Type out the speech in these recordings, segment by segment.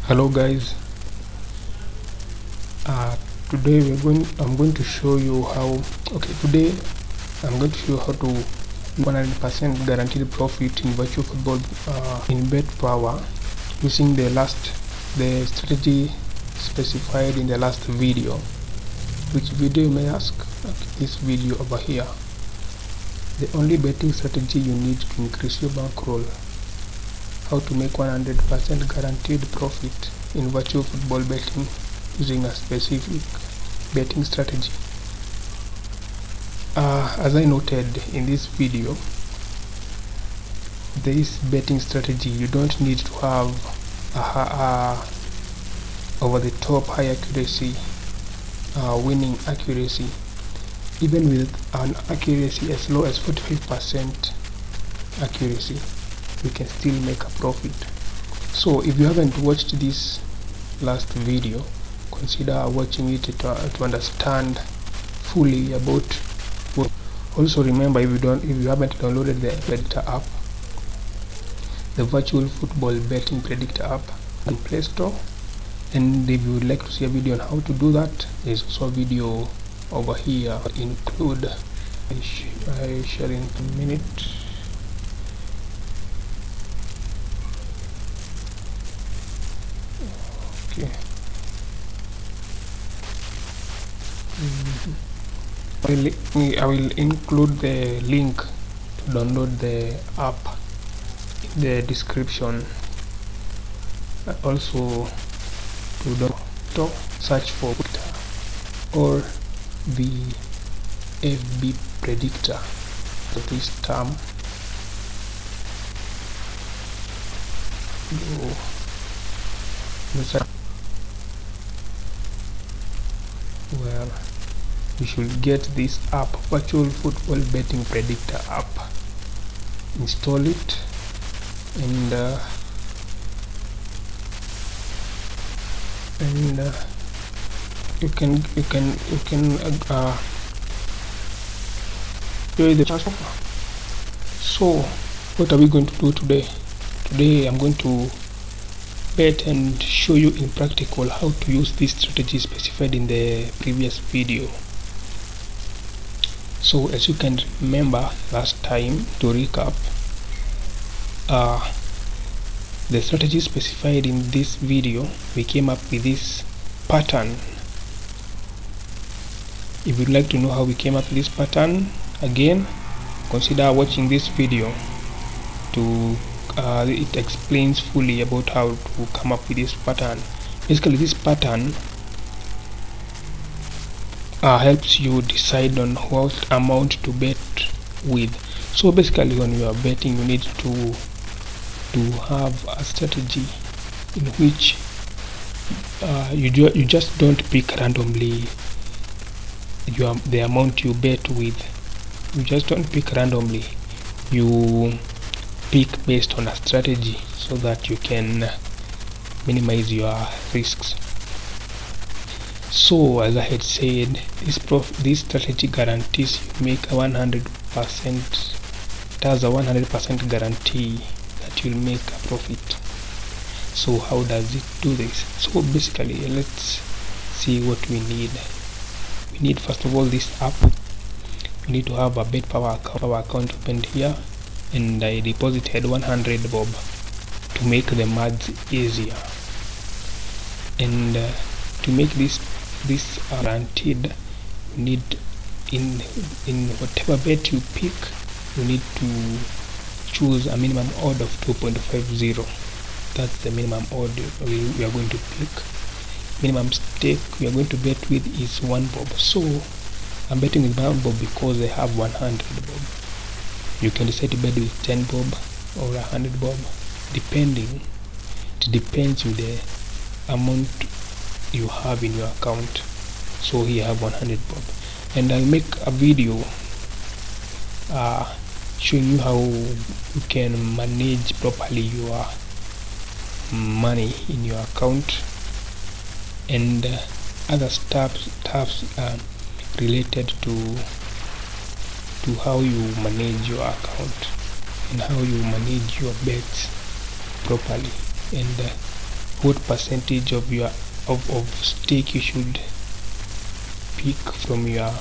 Hello guys, today I'm going to show you how today I'm going to show you how to 100% guaranteed profit in virtual football in Betpawa using the strategy specified in the last video. Which video you may ask? This video over here. The only betting strategy you need to increase your bankroll. How to make 100% guaranteed profit in virtual football betting using a specific betting strategy. As I noted in this video, this betting strategy, you don't need to have a over the top high accuracy, winning accuracy. Even with an accuracy as low as 45% accuracy, we can still make a profit. So if you haven't watched this last video, consider watching it to understand fully about what. Also remember, if you haven't downloaded the Predictor app, the Virtual Football Betting Predictor app on Play Store, and if you would like to see a video on how to do that, there's also a video over here. Include I share in a minute. I will include the link to download the app in the description. Also, to search for or VFB Predictor for this term. Well, you should get this app, Virtual Football Betting Predictor app. Install it, and you can do the transfer. So what are we going to do today? Today I'm going to bet and show you in practical how to use this strategy specified in the previous video. So as you can remember last time, to recap, the strategy specified in this video, we came up with this pattern. If you'd like to know how we came up with this pattern, again, consider watching this video to it explains fully about how to come up with this pattern. Basically, this pattern helps you decide on what amount to bet with. So basically, when you are betting, you need to have a strategy in which you just don't pick randomly the amount you bet with. You just don't pick randomly. You pick based on a strategy so that you can minimize your risks. So as I had said, this strategy guarantees you make a 100%. It has a 100% guarantee that you'll make a profit. So how does it do this? So basically, let's see what we need. We need, first of all, this app. We need to have a Betpawa account opened here, and I deposited 100 bob to make the maths easier. And to make this guaranteed, you need in whatever bet you pick, you need to choose a minimum odd of 2.50. That's the minimum odd we are going to pick. Minimum stake we are going to bet with is 1 bob. So I'm betting with 1 bob because I have 100 bob. You can decide to bet with 10 bob or 100 bob, depending. It depends on the amount you have in your account. So here I have 100 bob, and I'll make a video showing you how you can manage properly your money in your account, and other stuff related to how you manage your account and how you manage your bets properly. And what percentage of your of stake you should pick from your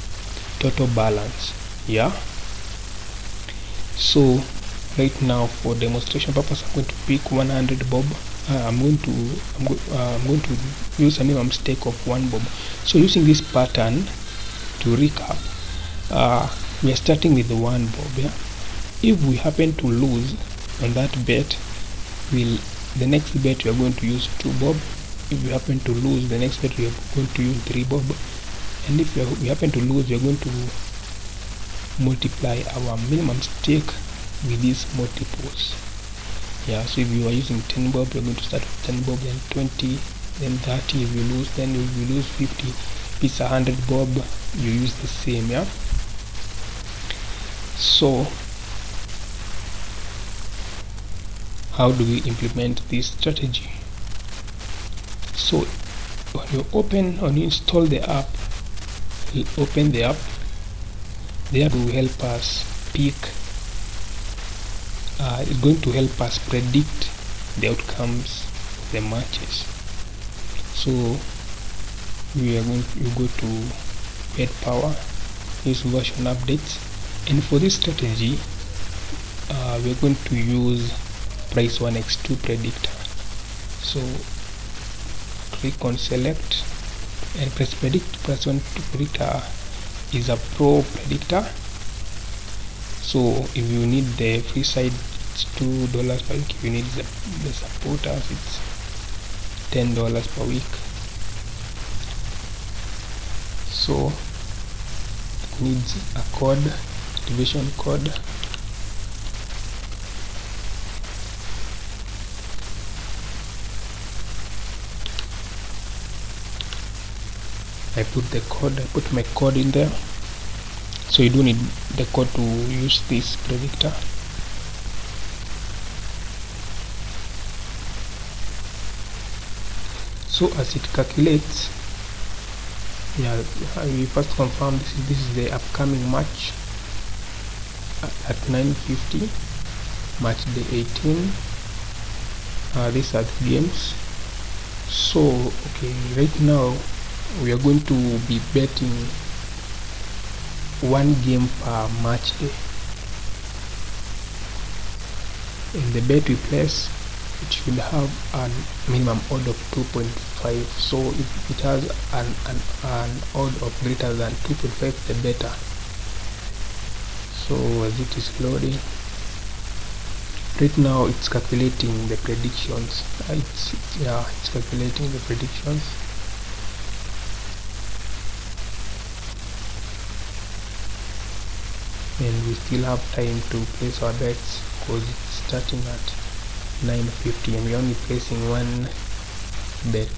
total balance. Yeah, so right now for demonstration purpose I'm going to pick 100 bob. I'm going to use a minimum stake of 1 bob. So using this pattern, to recap, we are starting with 1 bob. Yeah, if we happen to lose on that bet, the next bet we are going to use 2 bob. If we happen to lose, the next bet we are going to use 3 bob. And if we happen to lose, we are going to multiply our minimum stake with these multiples. Yeah, so if you are using 10 bob, you're going to start with 10 bob, then 20, then 30. If you lose, then if you lose 50. If it's 100 bob, you use the same. Yeah, so how do we implement this strategy? So when you install the app, you open the app. The app will help us pick. It's going to help us predict the outcomes of the matches. So you go to Betpawa, use version updates, and for this strategy we're going to use price 1x2 predictor. So click on select and press predict. Price 1x2 predictor is a pro predictor. So if you need the free side, it's $2 per week. If you need the supporters, it's $10 per week. So it needs a code, activation code. I put my code in there. So you do need the code to use this predictor. So as it calculates, we first confirm this is the upcoming match at 9:50, match day 18. These are the games. So okay, right now we are going to be betting 1 game per match day, and the bet we place, it should have a minimum odd of 2.5. so if it has an odd of greater than 2.5, the better. So as it is loading right now, it's calculating the predictions. It's calculating the predictions. And we still have time to place our bets because it's starting at 9:50 and we're only placing 1 bet.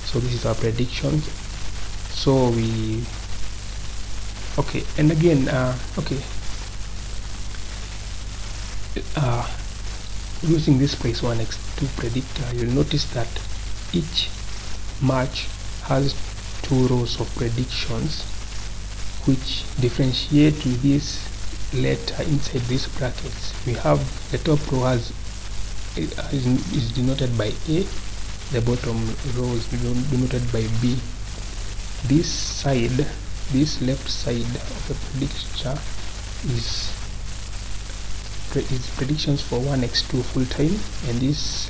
So this is our predictions. So we and again using this price 1x2 predictor, you'll notice that each match has 2 rows of predictions which differentiate with this letter inside these brackets. We have the top row is denoted by A, the bottom row is denoted by B. This left side of the predictor is predictions for 1x2 full time, and this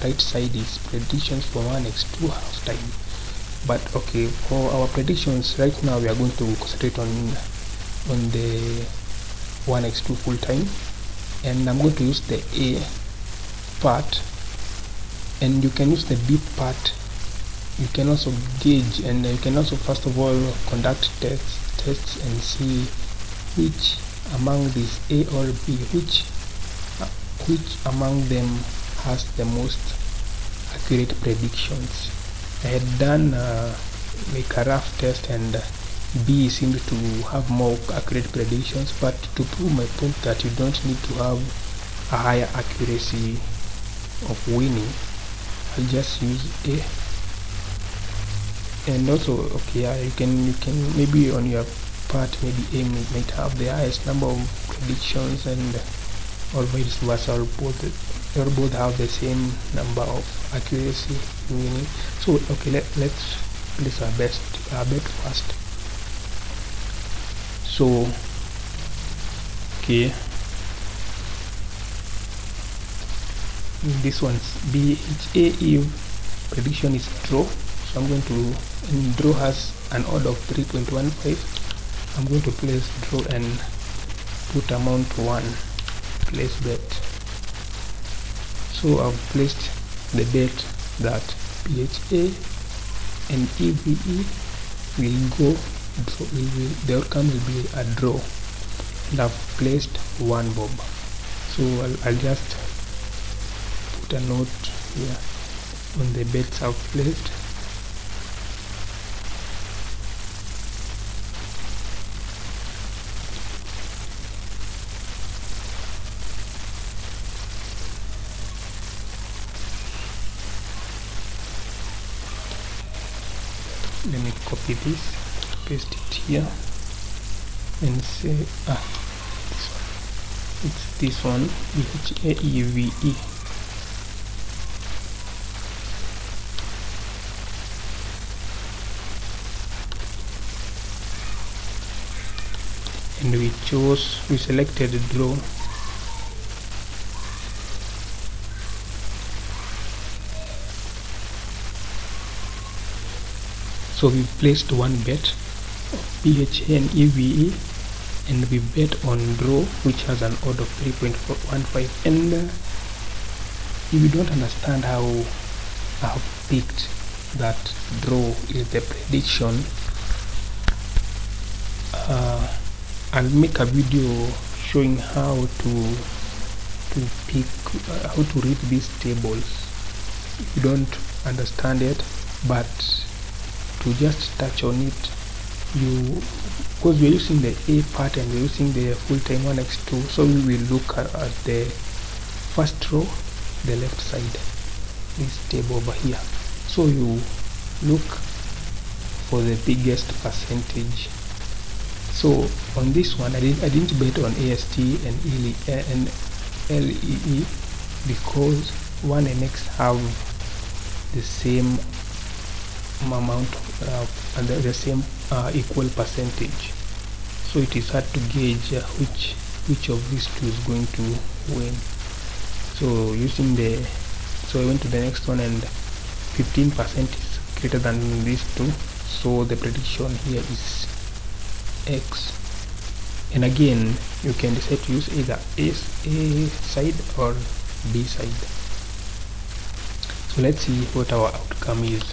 right side is predictions for 1x2 half time. But okay, for our predictions right now, we are going to concentrate on the 1x2 full time, and I'm going to use the A part, and you can use the B part. You can also gauge, and you can also first of all conduct tests and see which among these A or B, which among them has the most accurate predictions. I had done like a rough test, and B seemed to have more accurate predictions, but to prove my point that you don't need to have a higher accuracy of winning, I'll just use A. And also you can maybe on your part, maybe A might have the highest number of predictions, and or vice versa, or both they both have the same number of accuracy winning. So okay, let's place our bet first. So okay, this one's A.K.A prediction is draw. So I'm going to, and draw has an odd of 3.15. I'm going to place draw and put amount 1, place bet. So I've placed the bet that PHA and EVE will go draw, the outcome will be a draw, and I've placed 1 bob. So I'll just put a note here on the bets I've placed. Let me copy this, paste it here, and say this one, it's this one, BHAEVE. And we selected draw. So we placed 1 bet of PHA and EVE, and we bet on draw, which has an odd of 3.15. And if you don't understand how I have picked that draw is the prediction, I'll make a video showing how to pick, how to read these tables if you don't understand it. But to just touch on it, because we're using the A part and we're using the full-time 1x2, so we will look at the first row, the left side, this table over here. So you look for the biggest percentage. So on this one, I didn't bet on AST and LEE because 1 and X have the same amount and the same equal percentage, so it is hard to gauge which of these two is going to win. So using so I went to the next one, and 15% is greater than these two, so the prediction here is X. And again, you can decide to use either A side or B side. So let's see what our outcome is.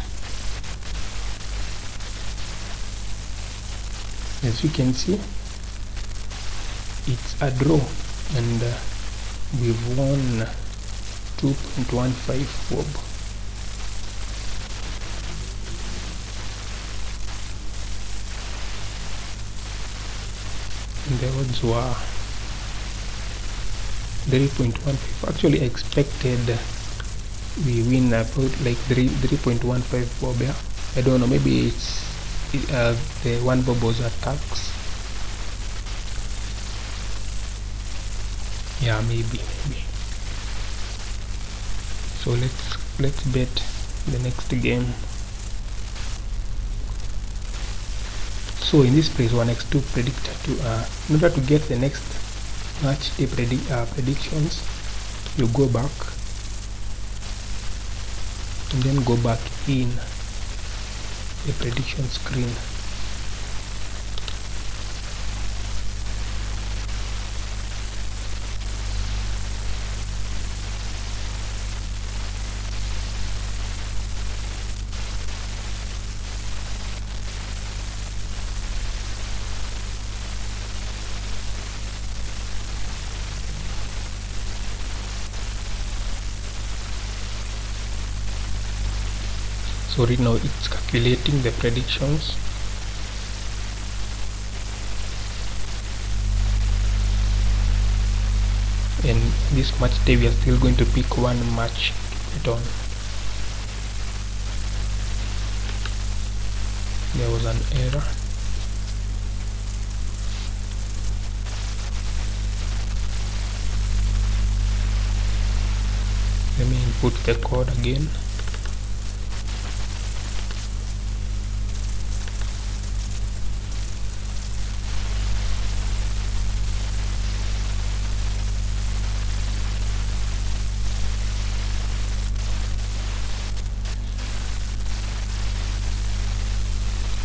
As you can see, it's a draw, and we've won 2.15 bob. And the odds were 3.15. Actually, I expected we win about like 3.15 bob. Yeah, I don't know, maybe it's the 1 bob was a tax. Yeah, maybe. So let's bet the next game. So in this place, 1x2 predictor in order to get the next match day predictions, you go back and then go back in the prediction screen. So right now it's calculating the predictions. And this match day we are still going to pick 1 match to bet on. There was an error. put the code again.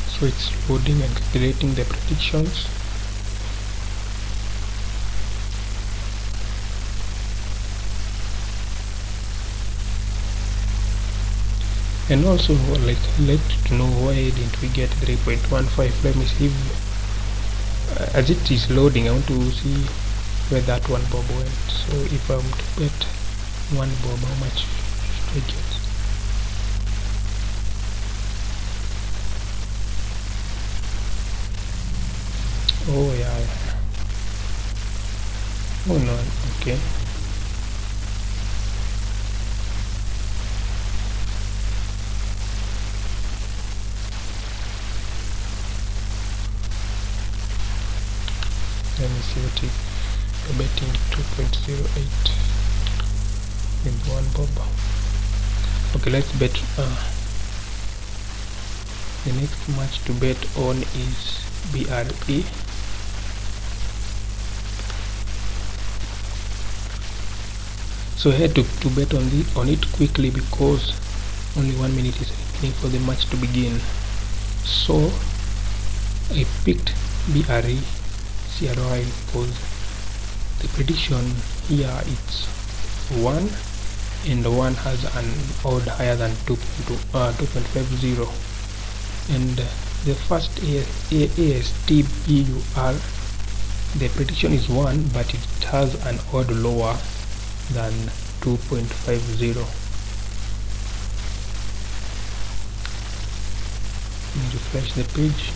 So it's loading and calculating the predictions. And also, like, let to know why didn't we get 3.15. Let me see if, as it is loading, I want to see where that one bob went. So if I'm to bet one bob, how much should I get? Oh yeah. Oh no, okay. Let me see what you're betting 2.08 with one bob. Okay, let's bet. The next match to bet on is BRE. So I had to bet on it quickly because only 1 minute is remaining for the match to begin. So I picked BRE CRY because the prediction here it's 1 and 1 has an odd higher than 2.50, and the first ASTBUR, the prediction is 1 but it has an odd lower than 2.50. Let me refresh the page.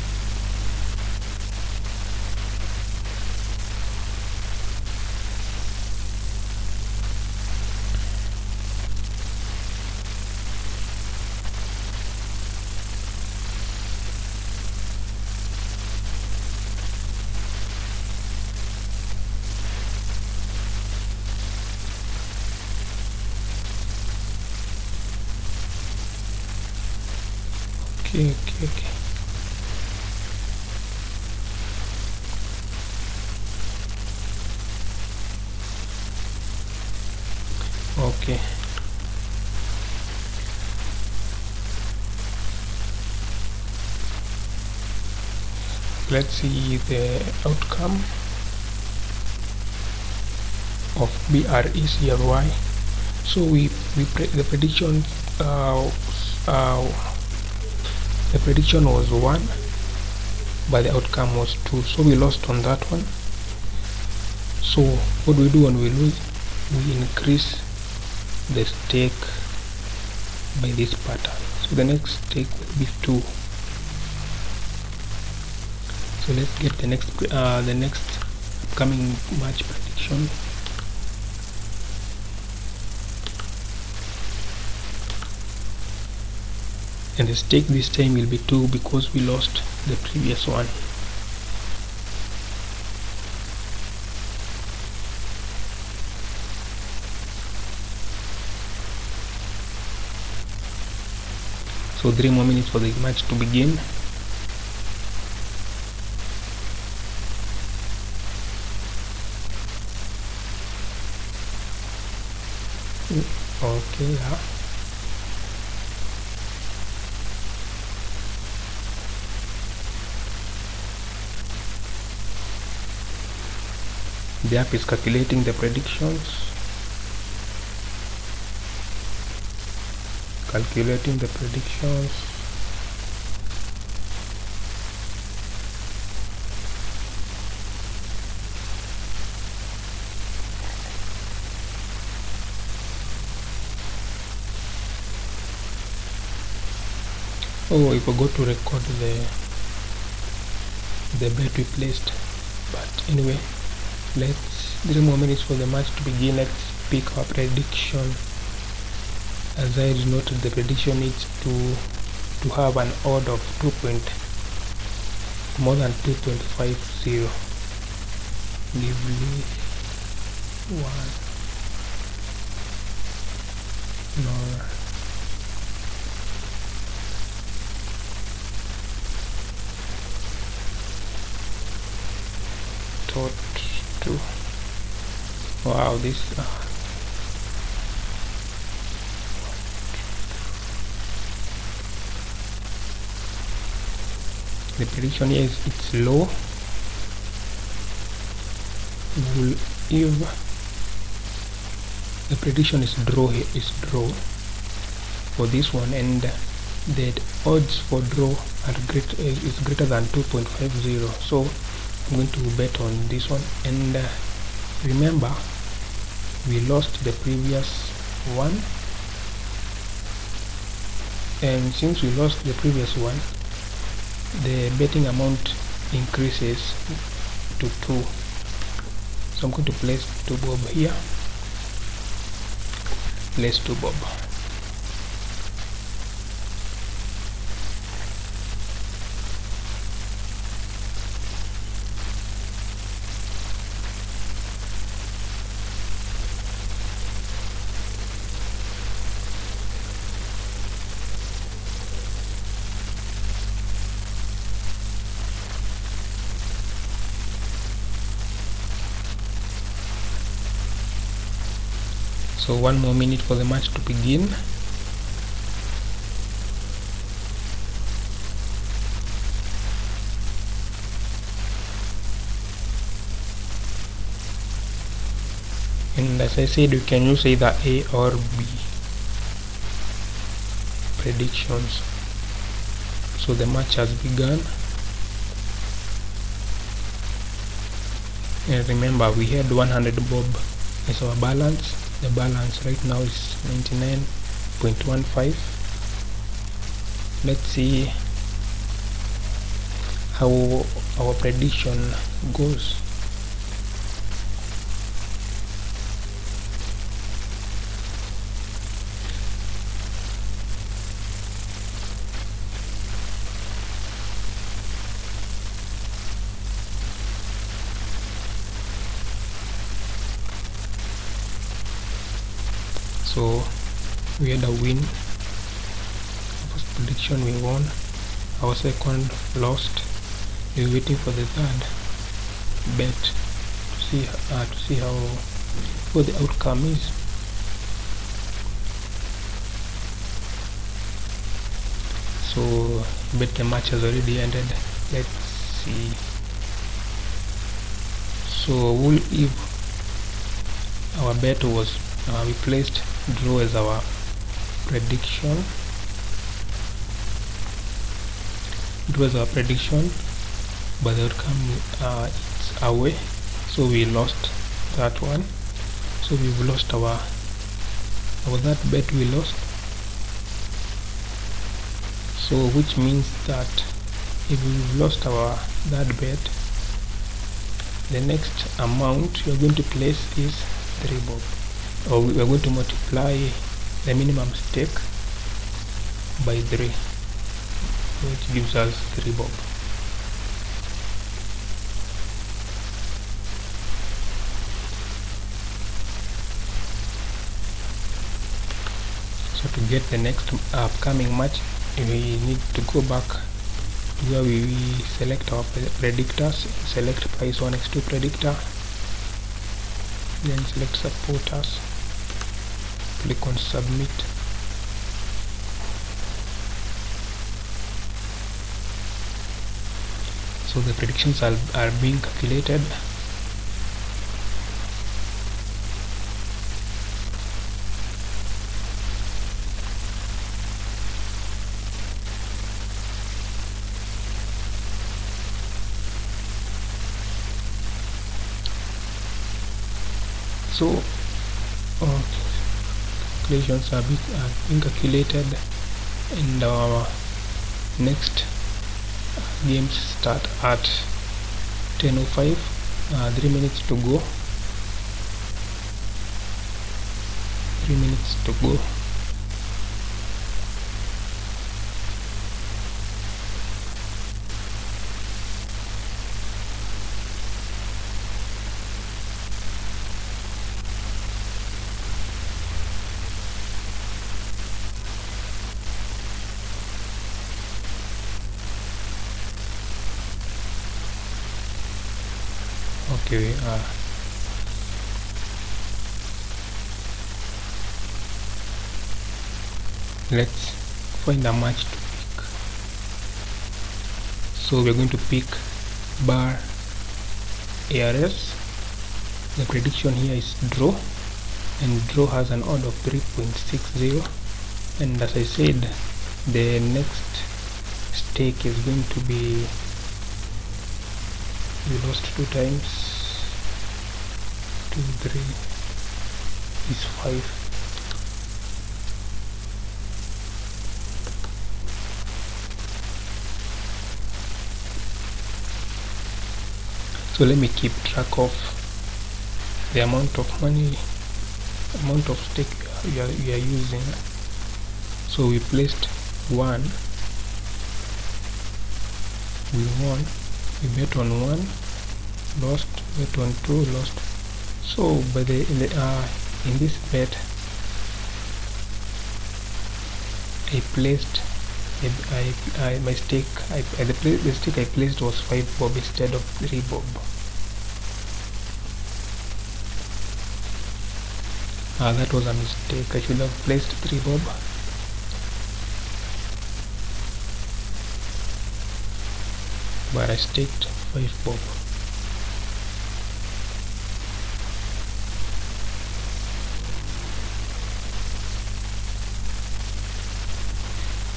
Okay. Okay. Let's see the outcome of BRECRY. So the prediction the prediction was 1 but the outcome was 2, so we lost on that one. So what we do when we lose, we increase the stake by this pattern. So the next stake will be 2. So let's get the next upcoming match prediction. And the stake this time will be 2 because we lost the previous one. So 3 more minutes for the match to begin. Okay, yeah. The app is calculating the predictions. Calculating the predictions. Oh, I forgot to record the bet we placed, but anyway, let's 3 more minutes for the match to begin. Let's pick our prediction. As I noted, the prediction needs to have an odd of more than 2.50. Give me 1. nor tot 2. Wow, this the prediction here is it's low. If the prediction is draw for this one, and the odds for draw is greater than 2.50, so I'm going to bet on this one. And remember, we lost the previous one, and since we lost the previous one, the betting amount increases to 2. So I'm going to place 2 bob here. Place 2 bob. So 1 more minute for the match to begin. And as I said, you can use either A or B predictions. So the match has begun. And remember, we had 100 bob as our balance. The balance right now is 99.15. Let's see how our prediction goes. So we had a win. First prediction we won. Our second lost. We're waiting for the third bet to see how what the outcome is. So bet the match has already ended. Let's see. So if our bet was we placed draw as our prediction. It was our prediction, but the outcome it's away, so we lost that one. So we've lost our that bet we lost. So which means that if we've lost our that bet, the next amount we are going to place is 3 bob. Or we are going to multiply the minimum stake by 3, which gives us 3 bob. So to get the next upcoming match, we need to go back to where we select our predictors, select price 1x2 predictor, then select supporters. Click on submit. So the predictions are being calculated. So calculations are being calculated, and our next games start at 10:05. 3 minutes to go. 3 minutes to go. Okay, let's find a match to pick. So we're going to pick bar ARS. The prediction here is draw, and draw has an odd of 3.60, and as I said, the next stake is going to be, we lost 2 times, 2, 3 is 5. So let me keep track of the amount of money, amount of stake we are using. So we placed 1, we won, we bet on 1, lost, bet on 2, lost. So by in this bet I placed my stake, the stake I placed was 5 bob instead of 3 bob. That was a mistake. I should have placed 3 bob. But I staked 5 bob.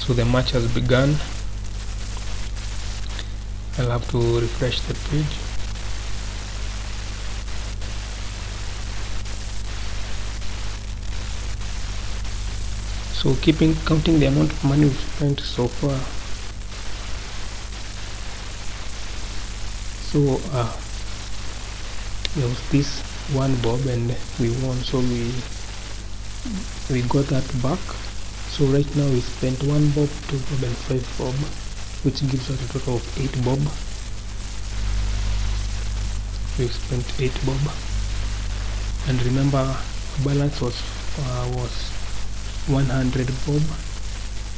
So the match has begun. I'll have to refresh the page. So counting the amount of money we've spent so far. So there was this 1 bob and we won, so we got that back. So right now we spent 1 bob, 2 bob and 5 bob, which gives us a total of 8 bob. We've spent 8 bob, and remember balance was 100 bob,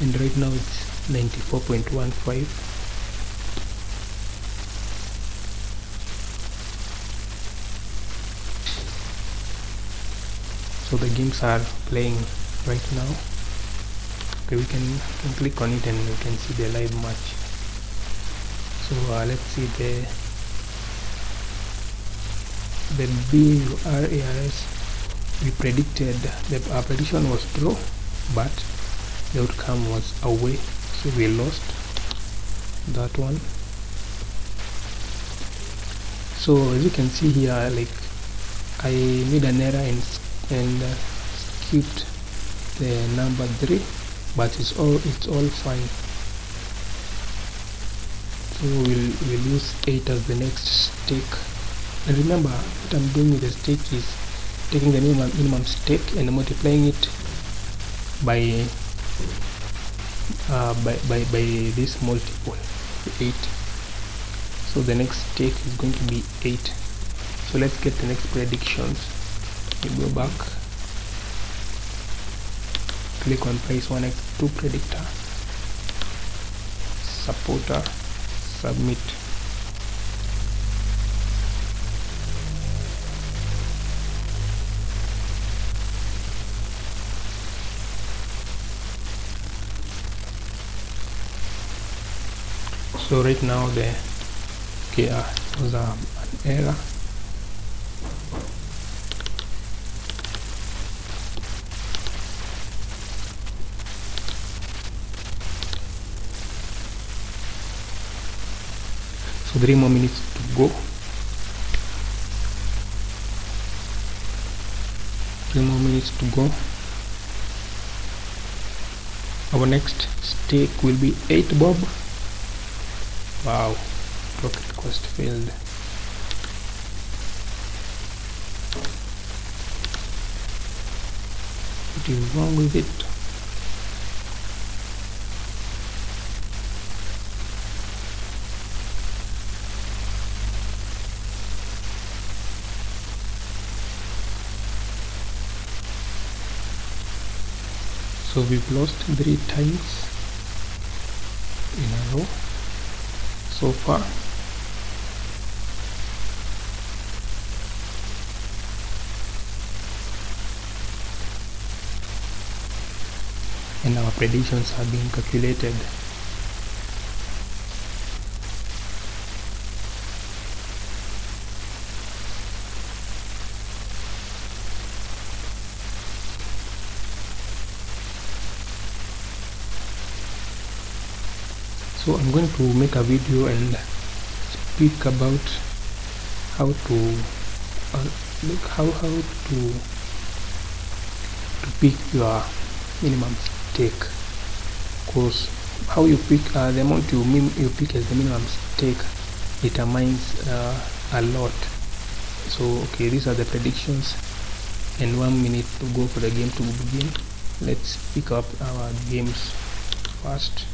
and right now it's 94.15. So the games are playing right now. Okay, we can click on it and we can see the live match. So let's see the BURARS. We predicted, our prediction was draw, but the outcome was away, so we lost that one. So as you can see here, like I made an error and skipped the number 3, but it's all fine. So we'll use 8 as the next stake. And remember, what I'm doing with the stake is taking the minimum stake and multiplying it by this multiple, 8. So the next stake is going to be 8. So let's get the next predictions. We go back, click on price 1x2 predictor, supporter, submit. So right now the was an error. So 3 more minutes to go. 3 more minutes to go. Our next stake will be 8 bob. Wow, rocket quest failed. What is wrong with it? So we've lost 3 times in a row so far. and our predictions are being calculated. So I'm going to make a video and speak about how to how to pick your minimum stake, because how you pick the amount you pick as the minimum stake determines a lot. So okay, these are the predictions, and 1 minute to go for the game to begin. Let's pick up our games first.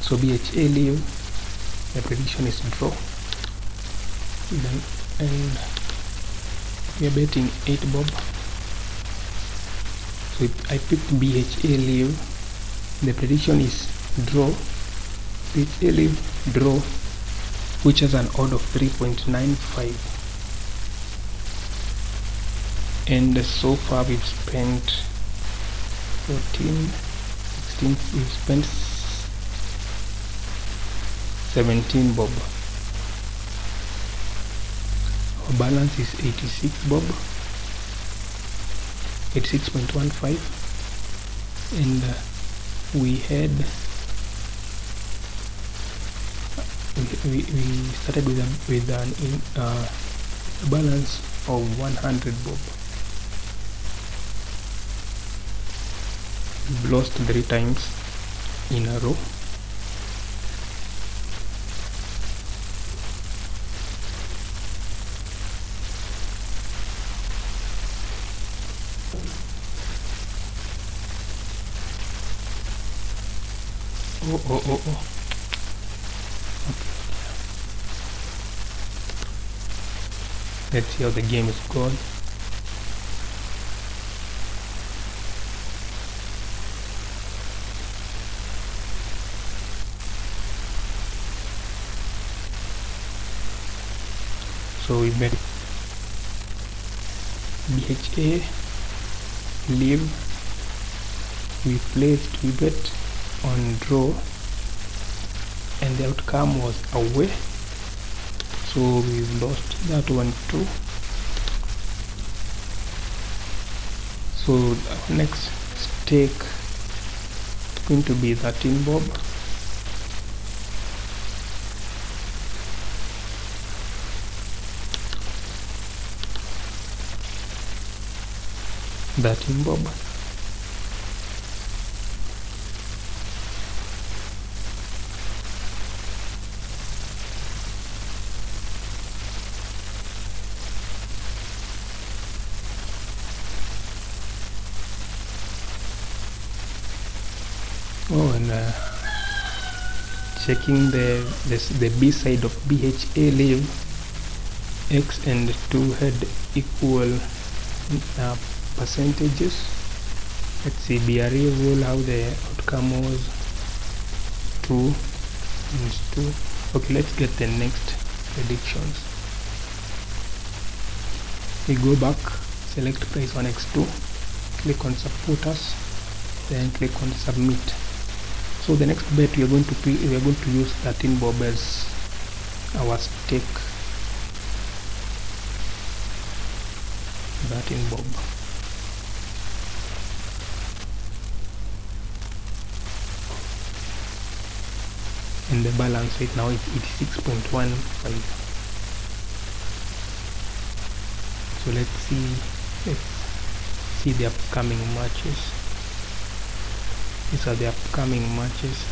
So BHA leave, the prediction is draw, then, and we are betting 8 bob. So I picked BHA leave, the prediction is draw, BHA leave draw, which has an odd of 3.95, and so far we've spent 14, 16, we've spent 17 bob. Our balance is 86 bob, 86.15, and we had we started with a balance of 100 bob. We've lost 3 times in a row. Oh. Okay. Let's see how the game is going. So we bet BHA leave, we bet on draw, and the outcome was away, so we've lost that one too. So our next stake is going to be 13 bob. Oh, and checking the B side of BHA leave, X and 2 had equal percentages. Let's see, BRE rule, how the outcome was 2 and 2. Okay, let's get the next predictions. We go back, select price on X2, click on supporters, then click on submit. So the next bet we are going to use 13 bob as our stake. 13 bob. And the balance right now is 86.15. So let's see the upcoming matches. These are the upcoming matches.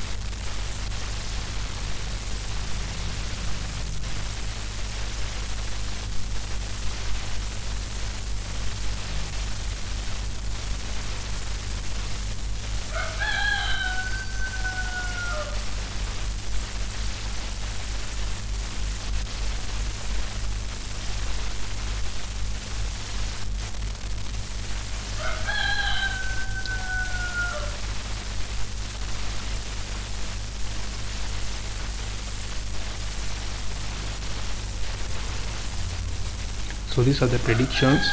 So these are the predictions.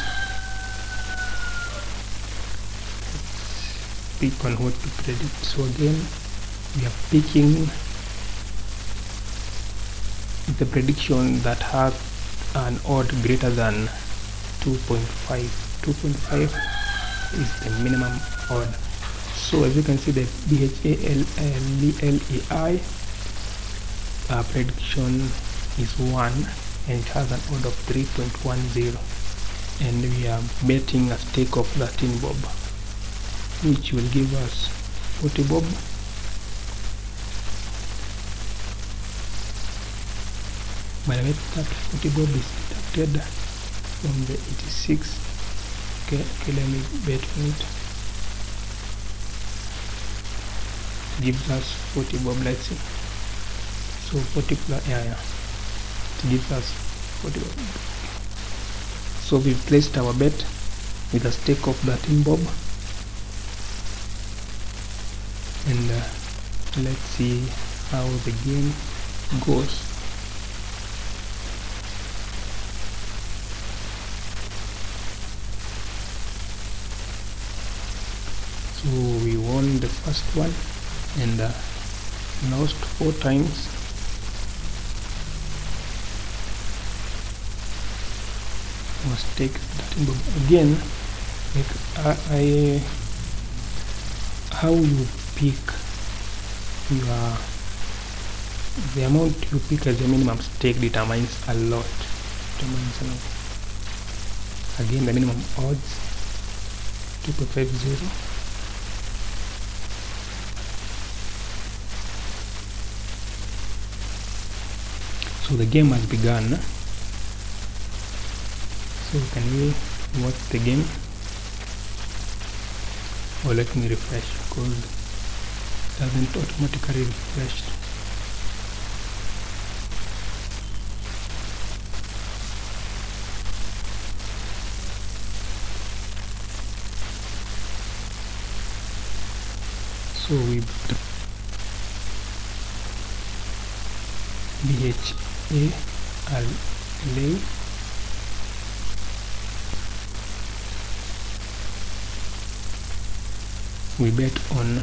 Let's pick on what to predict. So again, we are picking the prediction that has an odd greater than 2.5. 2.5 is the minimum odd. So as you can see, the BHALLEI prediction is 1 and it has an odd of 3.10, and we are betting a stake of 13 bob, which will give us 40 bob. By the way, that 40 bob is deducted from the 86. Okay, let me bet on it. Gives us 40 bob. Let's see. So 40 plus, it gives us 40 bob. So we've placed our bet with a stake of 13 bob, and let's see how the game goes. So we won the first one and lost 4 times. Must take 13 bob again. How you pick the amount you pick as a minimum stake determines a lot. Again, the minimum odds 2.50. So the game has begun. So can we watch the game? Or let me refresh, because it doesn't automatically refresh. So we BHALLEI we bet on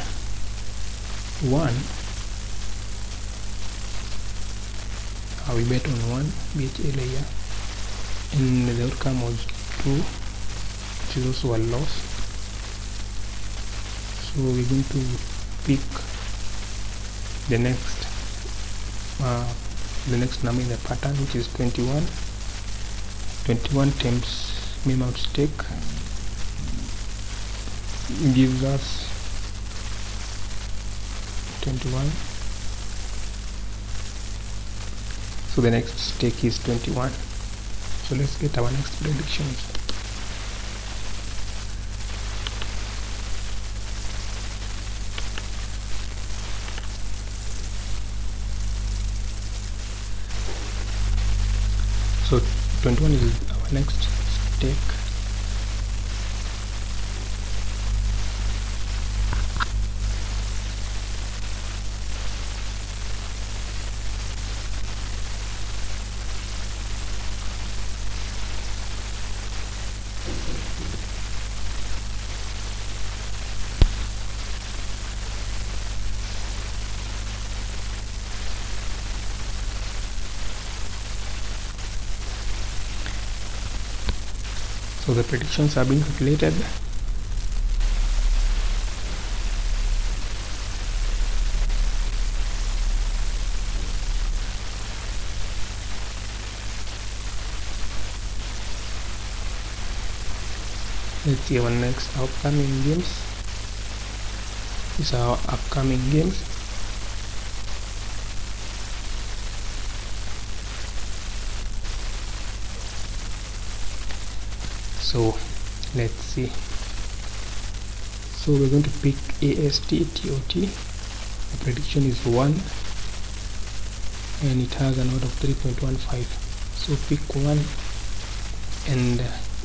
1. We bet on 1 BHALLEI, and the outcome was 2, which is also a loss. So we're going to pick the next number in the pattern, which is 21. 21 times minimum stake gives us 21. So the next stake is 21. So let's get our next predictions. So 21 is our next stake. So the predictions are being calculated. Let's see our next upcoming games. These are our upcoming games. So let's see. So we're going to pick ASTTOT. The prediction is 1 and it has an odd of 3.15. So pick 1, and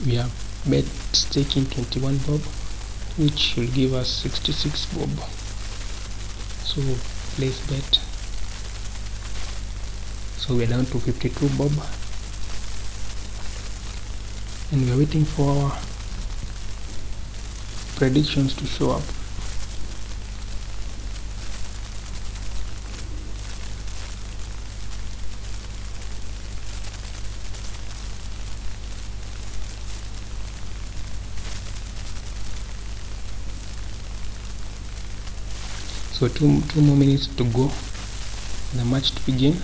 we have bet staking 21 bob, which will give us 66 bob. So place bet. So we're down to 52 bob. and we're waiting for our predictions to show up. So two more minutes to go, the match to begin.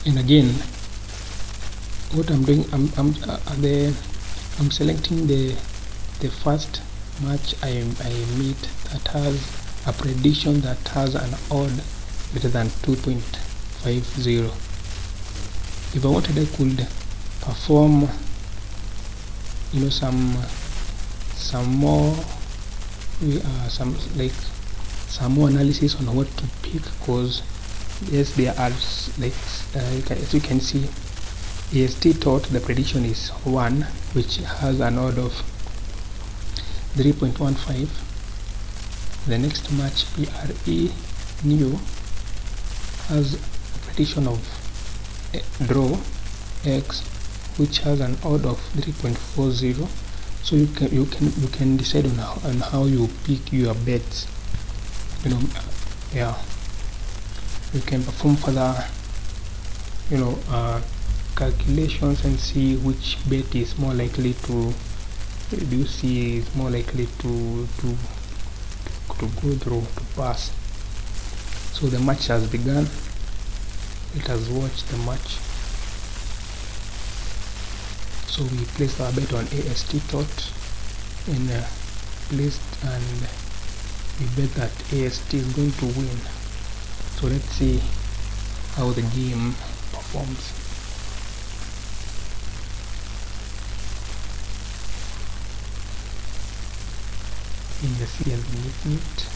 And again, what I'm doing, I'm selecting the first match I made that has a prediction that has an odd greater than 2.50. If I wanted, I could perform, you know, some more analysis on what to pick, because yes, there are as you can see, EST thought the prediction is 1, which has an odd of 3.15. The next match, PRE new, has a prediction of draw X, which has an odd of 3.40. So you can decide on how you pick your bets. You know, yeah, you can perform further, you know, calculations and see which bet is more likely to, do you see, is more likely to go through, to pass. So the match has begun. Let us watch the match. So we placed our bet on AST thought and and we bet that AST is going to win. So let's see how the game performs. In the CL meet.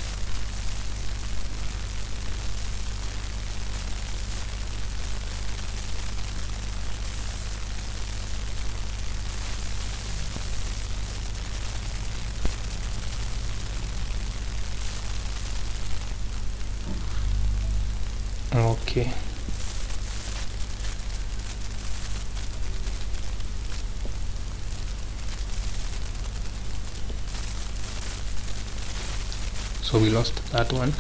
Okay. So we lost that one.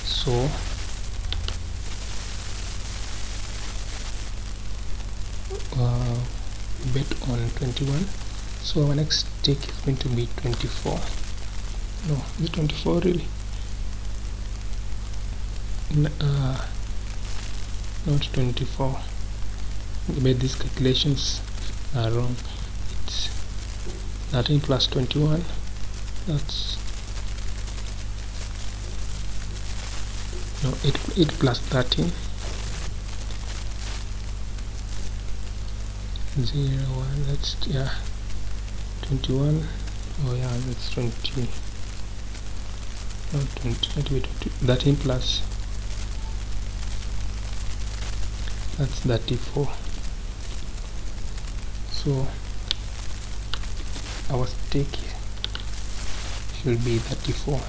So bet on 21. So our next stake is going to be 24. No, is it 24 really? Not 24. But these calculations are wrong. It's 13 plus 21. That's no 8 plus 13. 0 1. That's, yeah, 21. Oh yeah, that's 20. Not 20. 13 plus. That's 34. So our stake should be 34,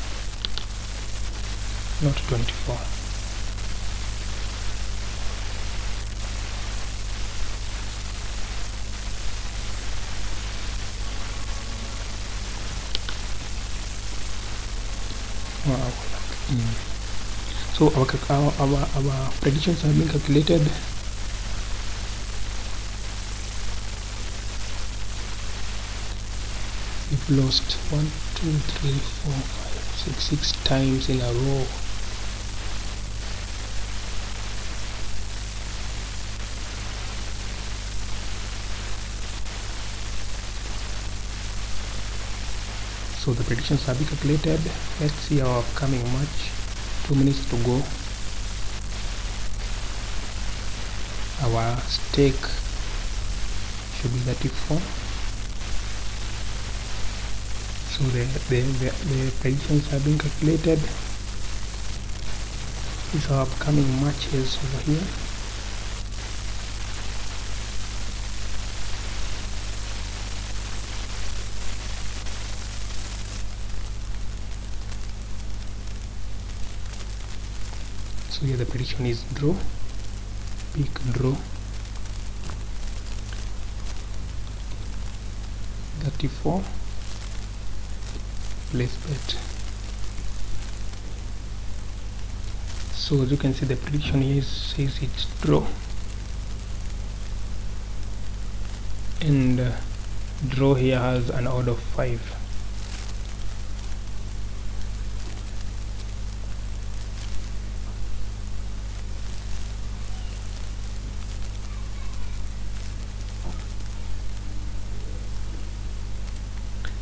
not 24. Wow. So our predictions have been calculated. We've lost 1, 2, 3, 4, 5, 6 times in a row. So the predictions have been calculated. Let's see our upcoming match. 2 minutes to go. Our stake should be 34. So the predictions have been calculated. These are upcoming matches over here. So here the prediction is draw, pick draw, 34, place bet. So as you can see, the prediction here says it's draw, and draw here has an odd of 5.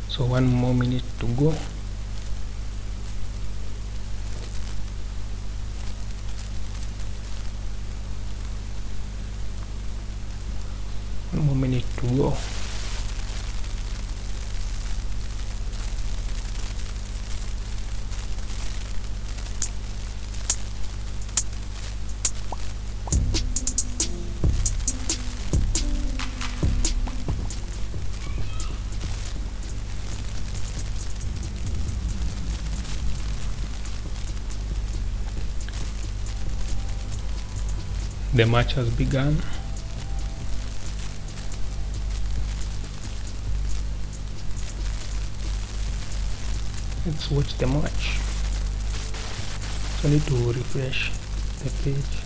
So 1 more minute to go. One more minute to go. The match has begun. Let's watch the match. So I need to refresh the page.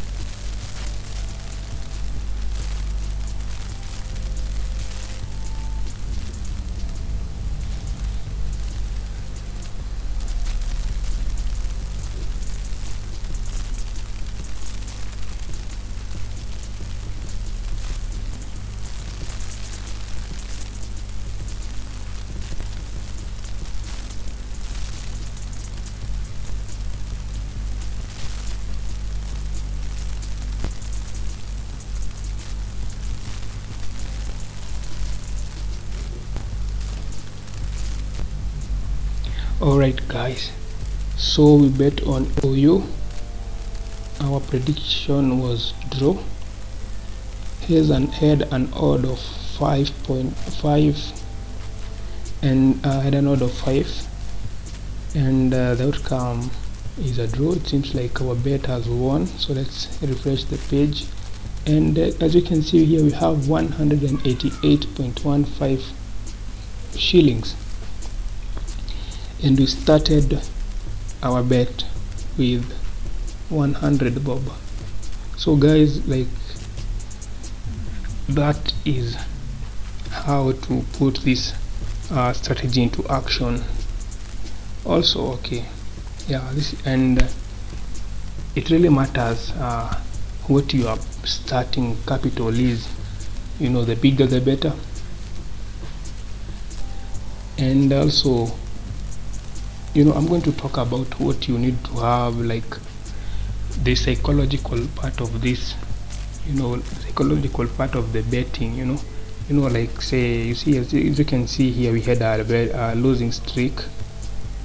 Alright guys, so we bet on OU. Our prediction was draw. Here's an odd of 5.5 and had an odd of 5, and the outcome is a draw. It seems like our bet has won. So let's refresh the page, and as you can see here, we have 188.15 shillings. And we started our bet with 100 bob. So guys, like, that is how to put this strategy into action. Also, okay, yeah, this, and it really matters what your starting capital is. You know, the bigger the better. And also, you know, I'm going to talk about what you need to have, like the psychological part of this, you know, psychological part of the betting, you know, like, say, you see, as you can see here, we had a losing streak.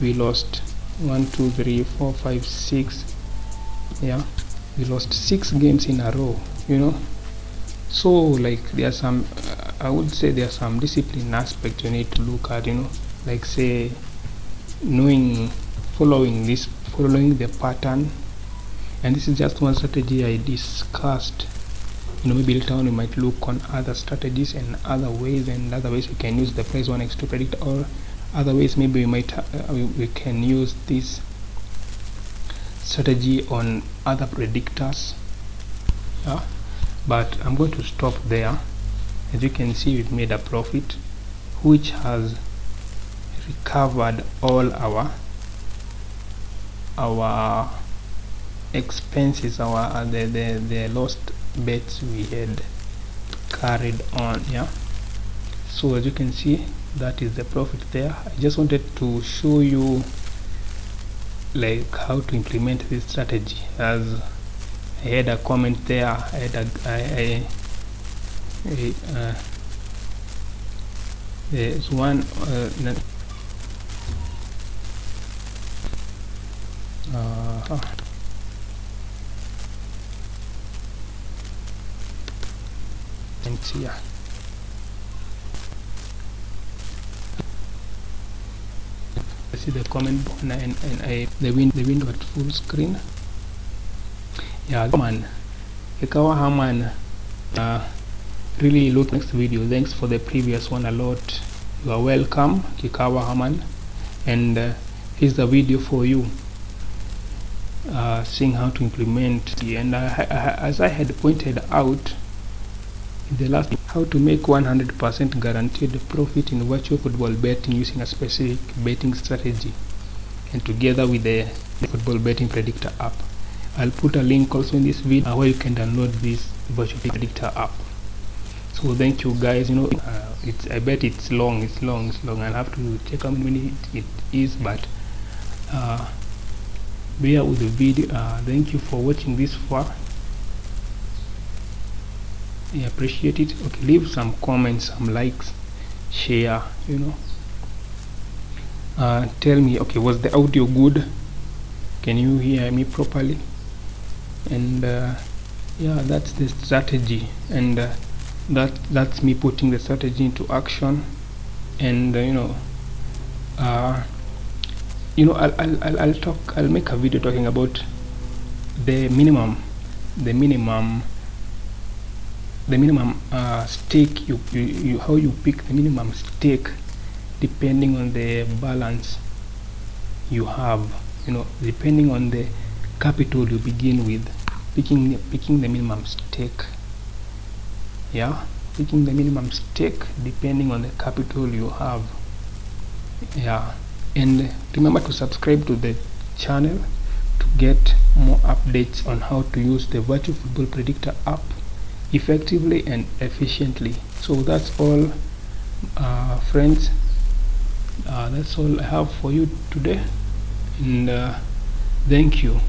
We lost 1 2 3 4 5 6, yeah, we lost 6 games in a row, you know. So like, there are some I would say there are some discipline aspect you need to look at, you know, like, say, following the pattern. And this is just one strategy I discussed. You know, maybe later on we might look on other strategies and other ways we can use the price 1x to predict, or other ways maybe we can use this strategy on other predictors, yeah. But I'm going to stop there. As you can see, we've made a profit which has recovered all our expenses, the lost bets we had carried on, yeah. So as you can see, that is the profit there. I just wanted to show you like how to implement this strategy, as I had a comment there. There's one and here. I see the comment button, and the window at full screen. Yeah, man, A.K.A man. Really look next video. Thanks for the previous one a lot. You are welcome, A.K.A man. And here's the video for you, seeing how to implement. And as I had pointed out in the last, how to make 100% guaranteed profit in virtual football betting using a specific betting strategy, and together with the football betting predictor app. I'll put a link also in this video where you can download this virtual predictor app. So thank you guys. I bet it's long. I'll have to check how many minutes it is, but bear with the video. Thank you for watching this far. I appreciate it. Okay, leave some comments, some likes, share. Tell me, okay, was the audio good? Can you hear me properly? And yeah, that's the strategy, and that's me putting the strategy into action. And I'll make a video talking about the minimum stake, how you pick the minimum stake depending on the balance you have, depending on the capital you begin with, picking the minimum stake. Yeah, picking the minimum stake depending on the capital you have. Yeah, and remember to subscribe to the channel to get more updates on how to use the Virtual Football Predictor app effectively and efficiently. So that's all, friends. That's all I have for you today, and thank you.